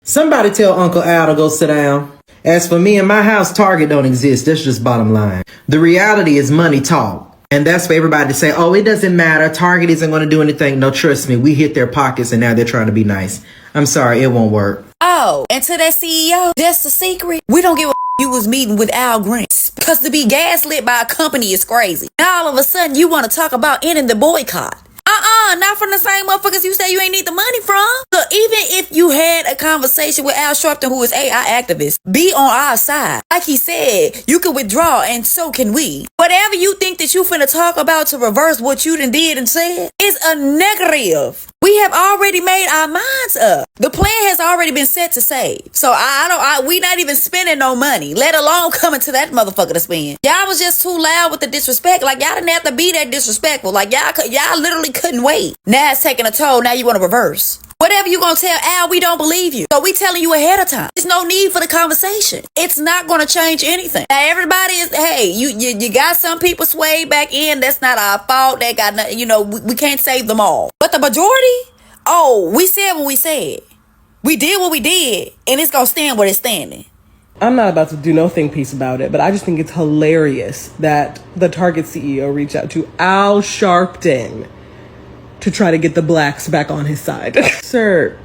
Somebody tell Uncle Al to go sit down. As for me and my house, Target don't exist. That's just bottom line. The reality is money talk. And that's for everybody to say, oh, it doesn't matter. Target isn't going to do anything. No, trust me. We hit their pockets and now they're trying to be nice. I'm sorry, it won't work. Oh, and to that CEO, just a secret. We don't give a you was meeting with Al Green. Because to be gaslit by a company is crazy. Now all of a sudden you want to talk about ending the boycott. Not from the same motherfuckers you say you ain't need the money from. So even if you had a conversation with Al Sharpton, who is AI activist, be on our side. Like he said, you can withdraw and so can we. Whatever you think that you finna talk about to reverse what you done did and said is a negative. We have already made our minds up. The plan has already been set to save. So we not even spending no money, let alone coming to that motherfucker to spend. Y'all was just too loud with the disrespect. Like y'all didn't have to be that disrespectful. Like y'all literally couldn't wait. Now it's taking a toll. Now you want to reverse. Whatever you gonna tell Al, we don't believe you. So we telling you ahead of time. There's no need for the conversation. It's not gonna change anything. Now everybody is, hey, you got some people swayed back in. That's not our fault. They got nothing, we can't save them all. But the majority, we said what we said. We did what we did, and it's gonna stand where it's standing. I'm not about to do no think piece about it, but I just think it's hilarious that the Target CEO reached out to Al Sharpton to try to get the blacks back on his side. Sir,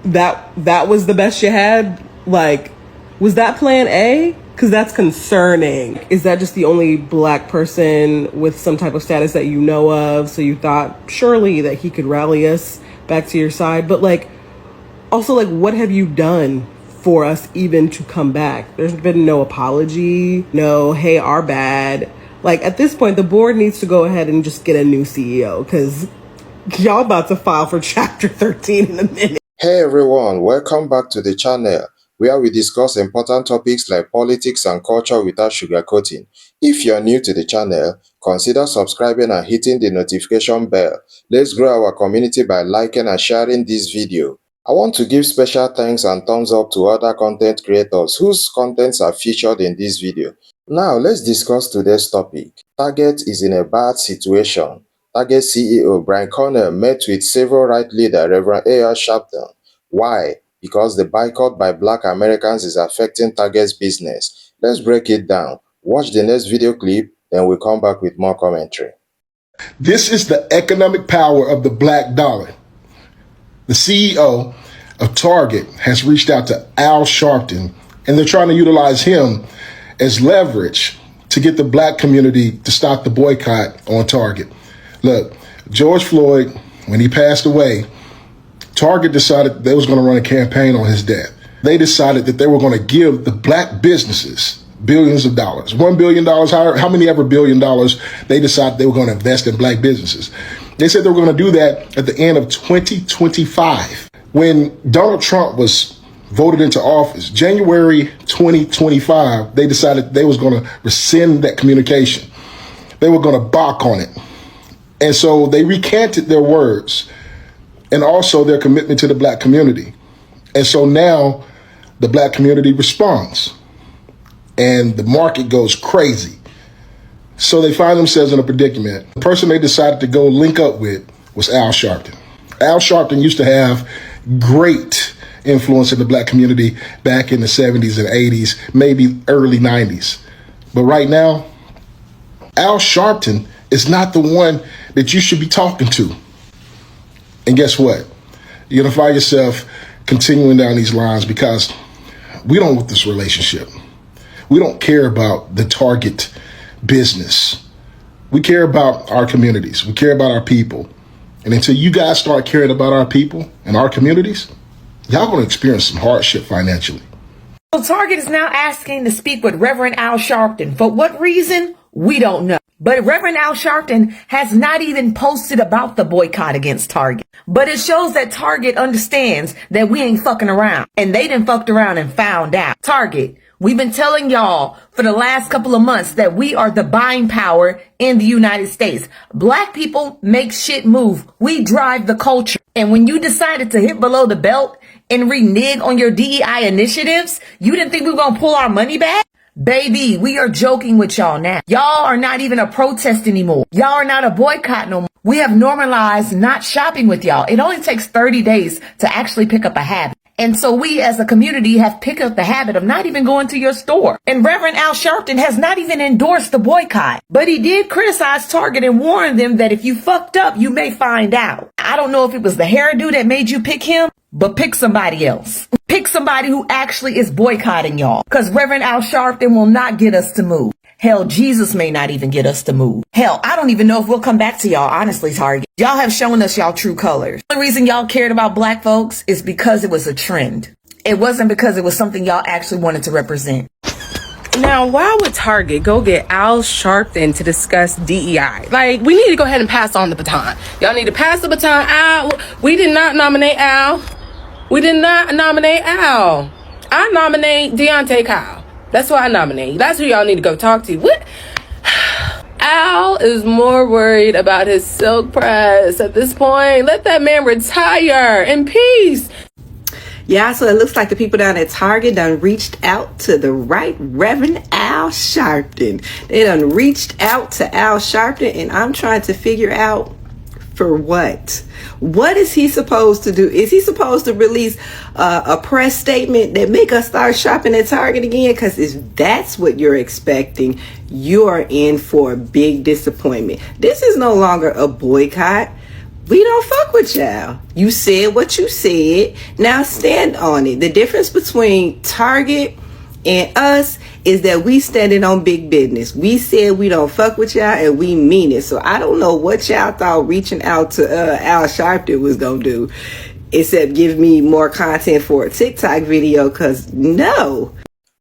that was the best you had? Like, was that plan A? Because that's concerning. Is that just the only black person with some type of status that you know of? So you thought surely that he could rally us back to your side? But also what have you done for us even to come back? There's been no apology, no, hey, our bad. At this point, the board needs to go ahead and just get a new CEO because y'all about to file for Chapter 13 in a minute. Hey everyone, welcome back to the channel where we discuss important topics like politics and culture without sugarcoating. If you're new to the channel, consider subscribing and hitting the notification bell. Let's grow our community by liking and sharing this video. I want to give special thanks and thumbs up to other content creators whose contents are featured in this video. Now let's discuss today's topic. Target is in a bad situation. Target CEO Brian Cornell met with civil rights leader Reverend A.R. Sharpton. Why? Because the boycott by Black Americans is affecting Target's business. Let's break it down. Watch the next video clip, then we'll come back with more commentary. This is the economic power of the black dollar. The CEO of Target has reached out to Al Sharpton, and they're trying to utilize him as leverage to get the black community to stop the boycott on Target. Look, George Floyd, when he passed away, Target decided they was going to run a campaign on his death. They decided that they were going to give the black businesses billions of dollars, $1 billion, how many ever $1 billion, they decided they were going to invest in black businesses. They said they were going to do that at the end of 2025. When Donald Trump was voted into office, January 2025, they decided they was going to rescind that communication. They were going to balk on it. And so they recanted their words and also their commitment to the black community. And so now the black community responds and the market goes crazy. So they find themselves in a predicament. The person they decided to go link up with was Al Sharpton. Al Sharpton used to have great influence in the black community back in the 70s and 80s, maybe early 90s. But right now, Al Sharpton is not the one that you should be talking to. And guess what? You're going to find yourself continuing down these lines because we don't want this relationship. We don't care about the Target business. We care about our communities. We care about our people. And until you guys start caring about our people and our communities, y'all going to experience some hardship financially. So Target is now asking to speak with Reverend Al Sharpton. For what reason? We don't know. But Reverend Al Sharpton has not even posted about the boycott against Target. But it shows that Target understands that we ain't fucking around. And they done fucked around and found out. Target, we've been telling y'all for the last couple of months that we are the buying power in the United States. Black people make shit move. We drive the culture. And when you decided to hit below the belt and renege on your DEI initiatives, you didn't think we were going to pull our money back? Baby, we are joking with y'all now. Y'all are not even a protest anymore. Y'all are not a boycott no more. We have normalized not shopping with y'all. It only takes 30 days to actually pick up a habit. And so we as a community have picked up the habit of not even going to your store. And Reverend Al Sharpton has not even endorsed the boycott, but he did criticize Target and warn them that if you fucked up, you may find out. I don't know if it was the hairdo that made you pick him, but pick somebody else. Pick somebody who actually is boycotting y'all, because Reverend Al Sharpton will not get us to move. Hell, Jesus may not even get us to move. Hell, I don't even know if we'll come back to y'all, honestly, Target. Y'all have shown us y'all true colors. The reason y'all cared about black folks is because it was a trend. It wasn't because it was something y'all actually wanted to represent. Now, why would Target go get Al Sharpton to discuss DEI? Like, we need to go ahead and pass on the baton. Y'all need to pass the baton. Al, we did not nominate Al. We did not nominate Al. I nominate Deontay Kyle. That's who I nominate. That's who y'all need to go talk to. What? Al is more worried about his silk press at this point. Let that man retire in peace. Yeah, so it looks like the people down at Target done reached out to the right Reverend Al Sharpton. They done reached out to Al Sharpton, and I'm trying to figure out for what? What is he supposed to do? Is he supposed to release a press statement that make us start shopping at Target again? Because if that's what you're expecting, you are in for a big disappointment. This is no longer a boycott. We don't fuck with y'all. You said what you said. Now stand on it. The difference between Target and us is that we standing on big business. We said we don't fuck with y'all, and we mean it. So I don't know what y'all thought reaching out to Al Sharpton was gonna do, except give me more content for a TikTok video, because no.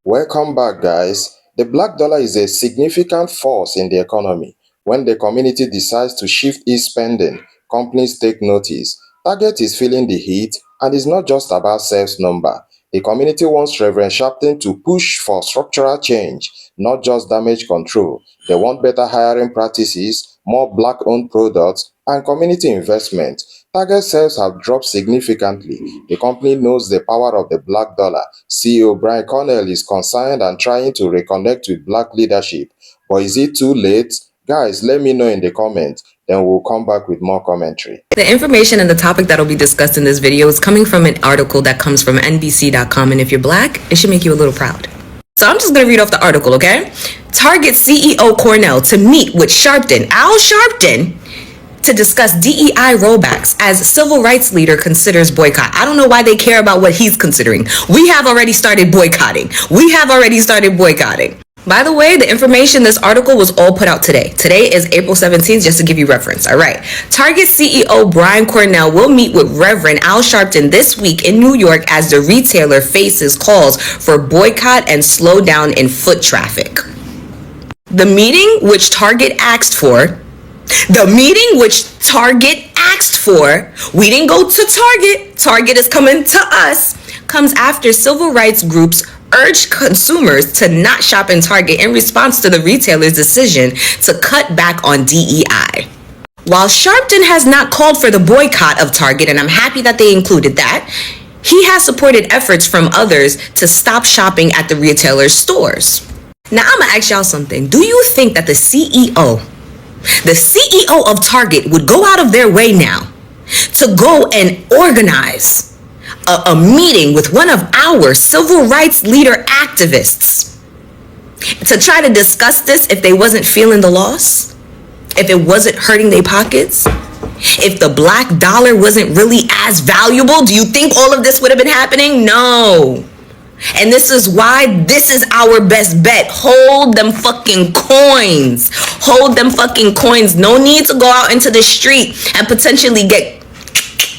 Welcome back, guys. The black dollar is a significant force in the economy. When the community decides to shift its spending, companies take notice. Target is feeling the heat, and it's not just about sales number. The community wants Reverend Sharpton to push for structural change, not just damage control. They want better hiring practices, more black-owned products, and community investment. Target sales have dropped significantly. The company knows the power of the black dollar. CEO Brian Cornell is concerned and trying to reconnect with black leadership. But is it too late? Guys, let me know in the comments. Then we'll come back with more commentary. The information and the topic that will be discussed in this video is coming from an article that comes from NBC.com, and if you're black, it should make you a little proud. So I'm just going to read off the article, okay? Target CEO Cornell to meet with Sharpton, Al Sharpton, to discuss DEI rollbacks as civil rights leader considers boycott. I don't know why they care about what he's considering. We have already started boycotting. By the way, the information, this article was all put out today. Today is April 17th, just to give you reference. All right. Target CEO Brian Cornell will meet with Reverend Al Sharpton this week in New York as the retailer faces calls for boycott and slowdown in foot traffic. The meeting which Target asked for, we didn't go to Target. Target is coming to us, comes after civil rights groups urged consumers to not shop in Target in response to the retailer's decision to cut back on DEI. While Sharpton has not called for the boycott of Target, and I'm happy that they included that, he has supported efforts from others to stop shopping at the retailer's stores. Now, I'm gonna ask y'all something. Do you think that the CEO of Target would go out of their way now to go and organize a meeting with one of our civil rights leader activists to try to discuss this if they wasn't feeling the loss, if it wasn't hurting their pockets, if the black dollar wasn't really as valuable? Do you think all of this would have been happening? No. And this is why this is our best bet. Hold them fucking coins. Hold them fucking coins. No need to go out into the street and potentially get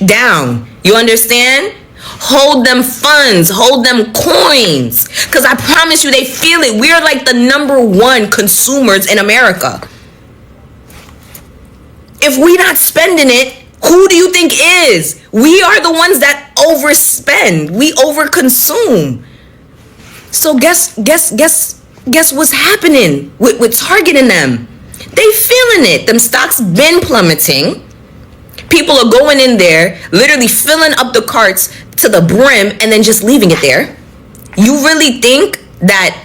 down. You understand? Hold them funds, hold them coins, because I promise you they feel it. We are like the #1 consumers in America. If we're not spending it, who do you think is? We are the ones that overspend. We overconsume. So guess what's happening with Target and them? They feeling it. Them stocks been plummeting. People are going in there, literally filling up the carts to the brim and then just leaving it there. You really think that,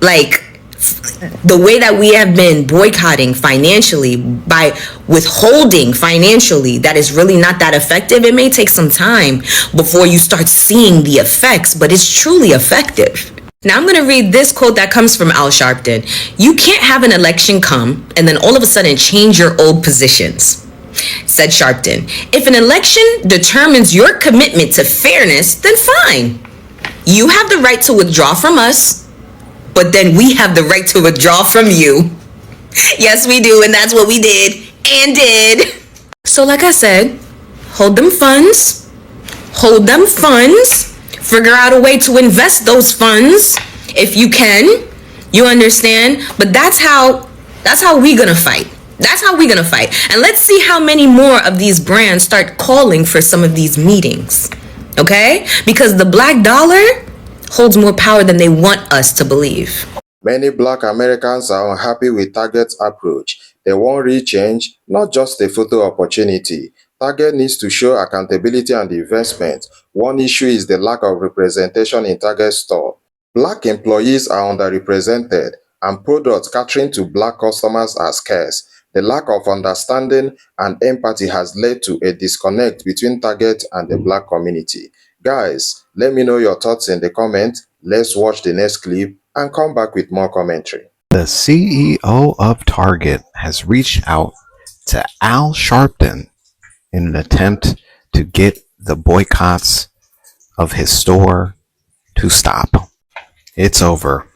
like, The way that we have been boycotting financially, by withholding financially, that is really not that effective. It may take some time before you start seeing the effects, but it's truly effective. Now I'm going to read this quote that comes from Al Sharpton. You can't have an election come and then all of a sudden change your old positions. Said Sharpton, if an election determines your commitment to fairness, then fine. You have the right to withdraw from us, but then we have the right to withdraw from you. Yes, we do, and that's what we did and did. So like I said, hold them funds, figure out a way to invest those funds if you can, you understand? But that's how we gonna fight. That's how we're gonna fight. And let's see how many more of these brands start calling for some of these meetings, okay? Because the black dollar holds more power than they want us to believe. Many Black Americans are unhappy with Target's approach. They want real change, not just a photo opportunity. Target needs to show accountability and investment. One issue is the lack of representation in Target store. Black employees are underrepresented, and products catering to Black customers are scarce. The lack of understanding and empathy has led to a disconnect between Target and the Black community. Guys, let me know your thoughts in the comments. Let's watch the next clip and come back with more commentary. The CEO of Target has reached out to Al Sharpton in an attempt to get the boycotts of his store to stop. It's over.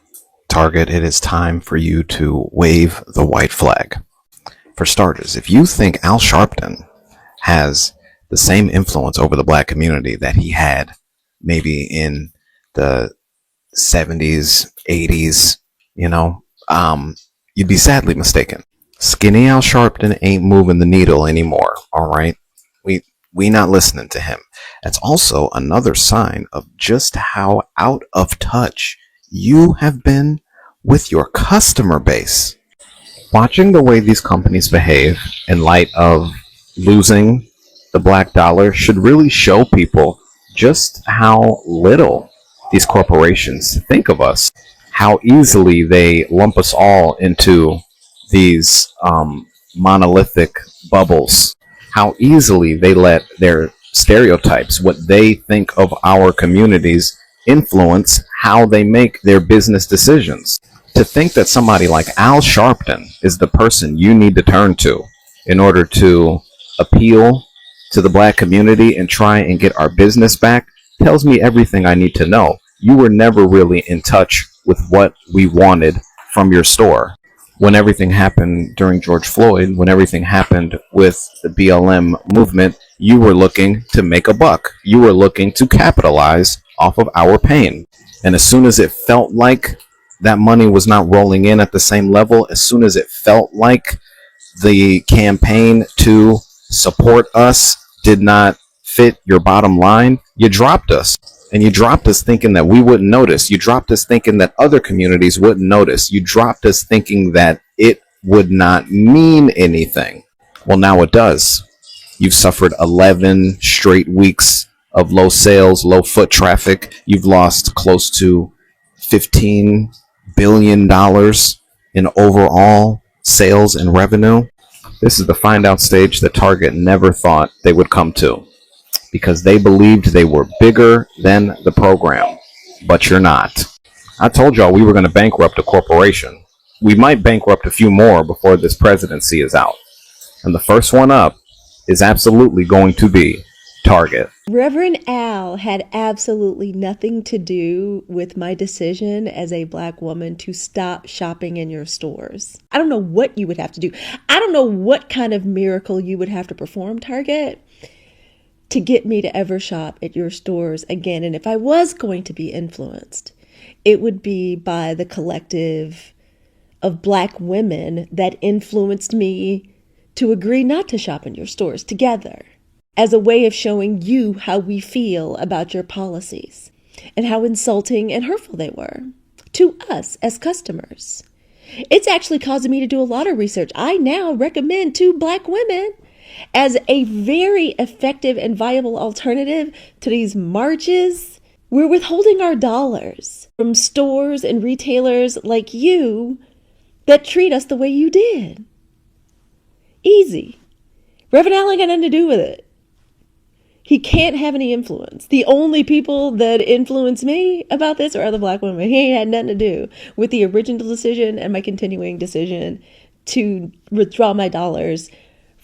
Target, it is time for you to wave the white flag. For starters, if you think Al Sharpton has the same influence over the Black community that he had maybe in the 70s, 80s, you'd be sadly mistaken. Skinny Al Sharpton ain't moving the needle anymore, all right? We not listening to him. That's also another sign of just how out of touch you have been with your customer base. Watching the way these companies behave in light of losing the black dollar should really show people just how little these corporations think of us, how easily they lump us all into these monolithic bubbles, how easily they let their stereotypes, what they think of our communities, influence how they make their business decisions. To think that somebody like Al Sharpton is the person you need to turn to in order to appeal to the Black community and try and get our business back tells me everything I need to know. You were never really in touch with what we wanted from your store. When everything happened during George Floyd, when everything happened with the BLM movement, you were looking to make a buck. You were looking to capitalize off of our pain. And as soon as it felt like that money was not rolling in at the same level, as soon as it felt like the campaign to support us did not fit your bottom line, you dropped us. And you dropped us thinking that we wouldn't notice. You dropped us thinking that other communities wouldn't notice. You dropped us thinking that it would not mean anything. Well, now it does. You've suffered 11 straight weeks of low sales, low foot traffic. You've lost close to $15 billion in overall sales and revenue. This is the find out stage that Target never thought they would come to, because they believed they were bigger than the program, but you're not. I told y'all we were going to bankrupt a corporation. We might bankrupt a few more before this presidency is out. And the first one up is absolutely going to be Target. Reverend Al had absolutely nothing to do with my decision as a Black woman to stop shopping in your stores. I don't know what you would have to do. I don't know what kind of miracle you would have to perform, Target, to get me to ever shop at your stores again. And if I was going to be influenced, it would be by the collective of Black women that influenced me to agree not to shop in your stores together, as a way of showing you how we feel about your policies and how insulting and hurtful they were to us as customers. It's actually causing me to do a lot of research. I now recommend to Black women as a very effective and viable alternative to these marches We're withholding our dollars from stores and retailers like you that treat us the way you did. Easy. Reverend Al ain't got nothing to do with it. He can't have any influence. The only people that influence me about this are other black women. He ain't had nothing to do with the original decision and my continuing decision to withdraw my dollars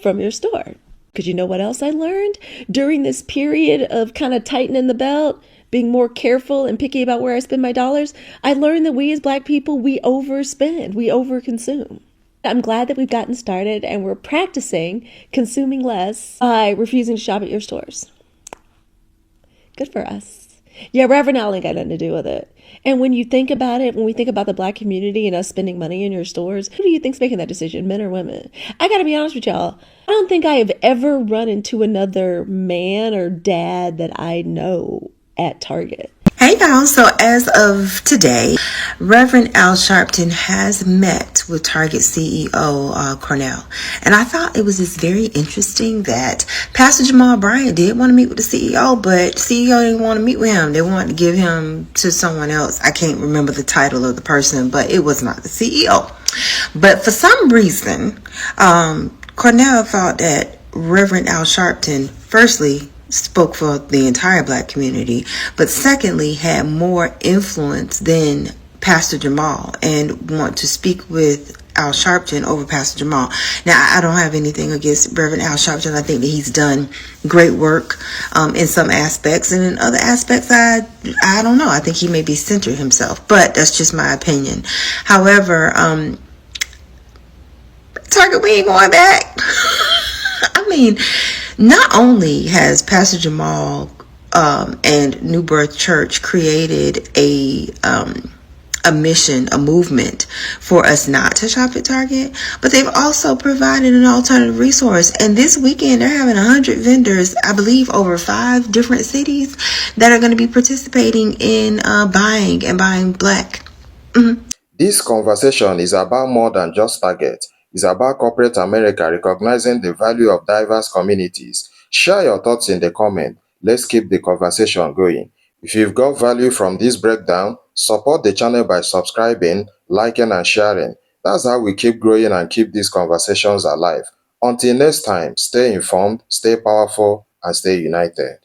from your store. Because you know what else I learned during this period of kind of tightening the belt, being more careful and picky about where I spend my dollars? I learned that we as black people, we overspend, we overconsume. I'm glad that we've gotten started and we're practicing consuming less by refusing to shop at your stores. Good for us. Yeah, Reverend Al ain't got nothing to do with it. And when you think about it, when we think about the black community and us spending money in your stores, who do you think's making that decision, men or women? I gotta be honest with y'all. I don't think I have ever run into another man or dad that I know at Target. Hey y'all, so as of today, Reverend Al Sharpton has met with Target CEO Cornell. And I thought it was just very interesting that Pastor Jamal Bryant did want to meet with the CEO, but CEO didn't want to meet with him. They wanted to give him to someone else. I can't remember the title of the person, but it was not the CEO. But for some reason, Cornell thought that Reverend Al Sharpton, firstly, spoke for the entire black community, but secondly had more influence than Pastor Jamal and want to speak with Al Sharpton over Pastor Jamal. Now, I don't have anything against Reverend Al Sharpton. I think that he's done great work in some aspects, and in other aspects, I don't know. I think he may be centered himself, but that's just my opinion. However, Target, we ain't going back. I mean, not only has Pastor Jamal and New Birth Church created a mission, a movement for us not to shop at Target, but they've also provided an alternative resource. And this weekend, they're having 100 vendors, I believe, over 5 different cities that are going to be participating in buying black. Mm-hmm. This conversation is about more than just Target. It's about corporate America recognizing the value of diverse communities. Share your thoughts in the comment. Let's keep the conversation going. If you've got value from this breakdown, support the channel by subscribing, liking, and sharing. That's how we keep growing and keep these conversations alive. Until next time, stay informed, stay powerful, and stay united.